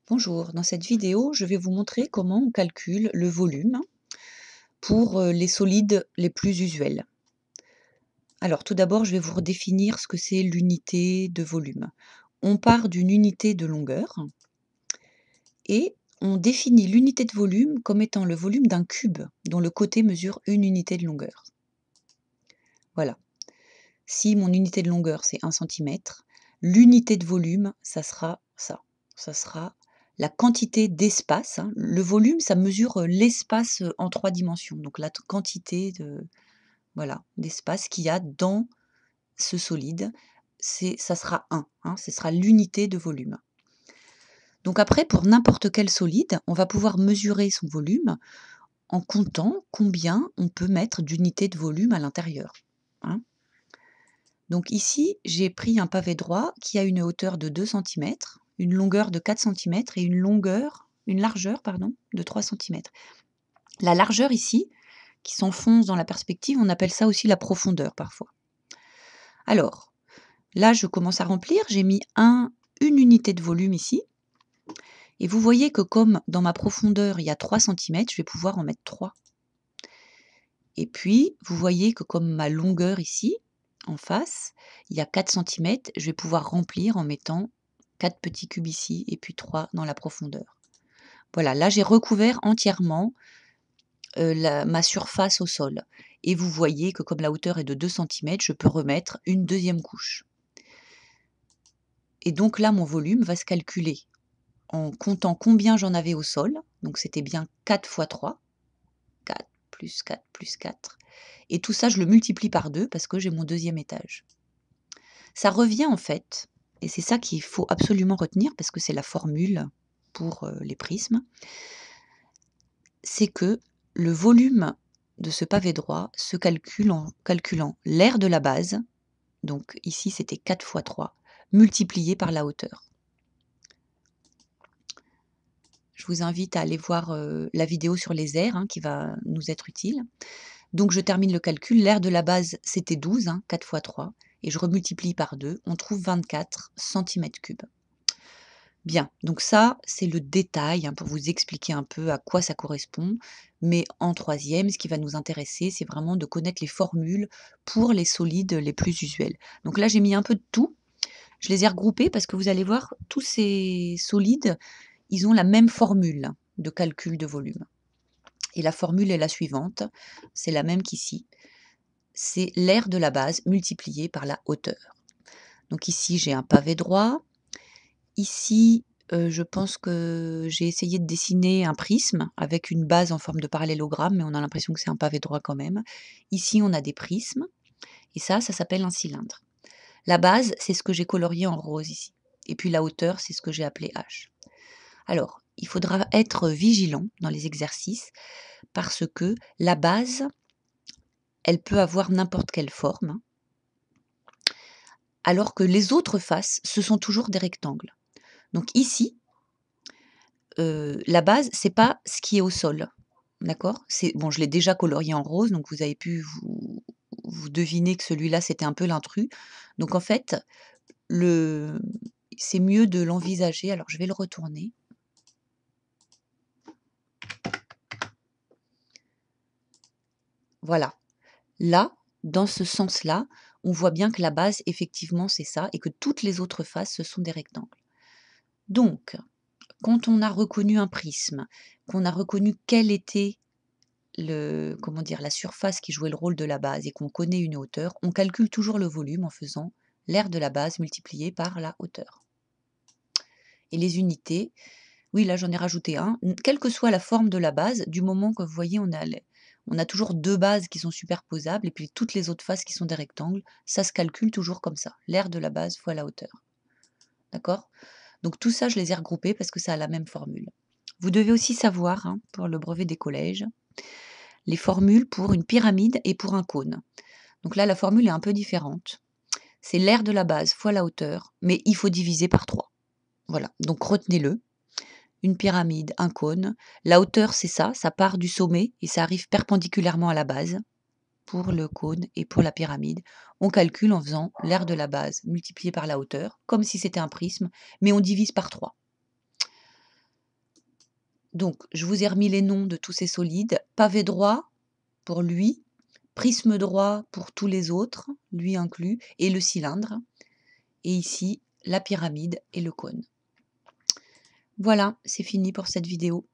Bonjour, dans cette vidéo, je vais vous montrer comment on calcule le volume pour les solides les plus usuels. Alors tout d'abord, je vais vous redéfinir ce que c'est l'unité de volume. On part d'une unité de longueur et on définit l'unité de volume comme étant le volume d'un cube dont le côté mesure une unité de longueur. Voilà. Si mon unité de longueur c'est 1 centimètre, l'unité de volume, ça sera ça. Ça sera la quantité d'espace, hein. Le volume, ça mesure l'espace en 3 dimensions. Donc la quantité voilà, d'espace qu'il y a dans ce solide, ça sera 1, hein, ce sera l'unité de volume. Donc après, pour n'importe quel solide, on va pouvoir mesurer son volume en comptant combien on peut mettre d'unités de volume à l'intérieur, hein. Donc ici, j'ai pris un pavé droit qui a une hauteur de 2 centimètres, une longueur de 4 centimètres et une largeur pardon, de 3 centimètres. La largeur ici, qui s'enfonce dans la perspective, on appelle ça aussi la profondeur parfois. Alors, là je commence à remplir, j'ai mis une unité de volume ici, et vous voyez que comme dans ma profondeur il y a 3 centimètres, je vais pouvoir en mettre 3. Et puis, vous voyez que comme ma longueur ici, en face, il y a 4 centimètres, je vais pouvoir remplir en mettant 4 petits cubes ici et puis 3 dans la profondeur. Voilà, là j'ai recouvert entièrement ma surface au sol. Et vous voyez que comme la hauteur est de 2 centimètres, je peux remettre une deuxième couche. Et donc là, mon volume va se calculer en comptant combien j'en avais au sol. Donc c'était bien 4 fois 3. 4 plus 4 plus 4. Et tout ça, je le multiplie par 2 parce que j'ai mon deuxième étage. Ça revient en fait, et c'est ça qu'il faut absolument retenir parce que c'est la formule pour les prismes, c'est que le volume de ce pavé droit se calcule en calculant l'aire de la base, donc ici c'était 4 fois 3, multiplié par la hauteur. Je vous invite à aller voir la vidéo sur les aires qui va nous être utile. Donc je termine le calcul, l'aire de la base c'était 12, 4 fois 3, et je remultiplie par 2, on trouve 24 cm3. Bien, donc ça c'est le détail pour vous expliquer un peu à quoi ça correspond, mais en troisième, ce qui va nous intéresser, c'est vraiment de connaître les formules pour les solides les plus usuels. Donc là j'ai mis un peu de tout, je les ai regroupés parce que vous allez voir, tous ces solides, ils ont la même formule de calcul de volume. Et la formule est la suivante, c'est la même qu'ici, c'est l'aire de la base multiplié par la hauteur. Donc ici j'ai un pavé droit, ici je pense que j'ai essayé de dessiner un prisme avec une base en forme de parallélogramme, mais on a l'impression que c'est un pavé droit quand même. Ici on a des prismes, et ça s'appelle un cylindre. La base, c'est ce que j'ai colorié en rose ici, et puis la hauteur, c'est ce que j'ai appelé H. Alors, il faudra être vigilant dans les exercices, parce que la base, elle peut avoir n'importe quelle forme, alors que les autres faces, ce sont toujours des rectangles. Donc ici, la base, c'est pas ce qui est au sol, d'accord? Bon, je l'ai déjà colorié en rose, donc vous avez pu vous deviner que celui-là, c'était un peu l'intrus. Donc en fait, c'est mieux de l'envisager. Alors je vais le retourner. Voilà. Là, dans ce sens-là, on voit bien que la base, effectivement, c'est ça, et que toutes les autres faces, ce sont des rectangles. Donc, quand on a reconnu un prisme, qu'on a reconnu quelle était la surface qui jouait le rôle de la base et qu'on connaît une hauteur, on calcule toujours le volume en faisant l'aire de la base multiplié par la hauteur. Et les unités, oui, là j'en ai rajouté un, quelle que soit la forme de la base, du moment que vous voyez, on a toujours deux bases qui sont superposables et puis toutes les autres faces qui sont des rectangles, ça se calcule toujours comme ça, l'aire de la base fois la hauteur. D'accord? Donc tout ça, je les ai regroupés parce que ça a la même formule. Vous devez aussi savoir, pour le brevet des collèges, les formules pour une pyramide et pour un cône. Donc là, la formule est un peu différente. C'est l'aire de la base fois la hauteur, mais il faut diviser par 3. Voilà, donc retenez-le. Une pyramide, un cône. La hauteur, c'est ça part du sommet et ça arrive perpendiculairement à la base pour le cône et pour la pyramide. On calcule en faisant l'aire de la base multiplié par la hauteur, comme si c'était un prisme, mais on divise par 3. Donc, je vous ai remis les noms de tous ces solides. Pavé droit pour lui, prisme droit pour tous les autres, lui inclus, et le cylindre. Et ici, la pyramide et le cône. Voilà, c'est fini pour cette vidéo.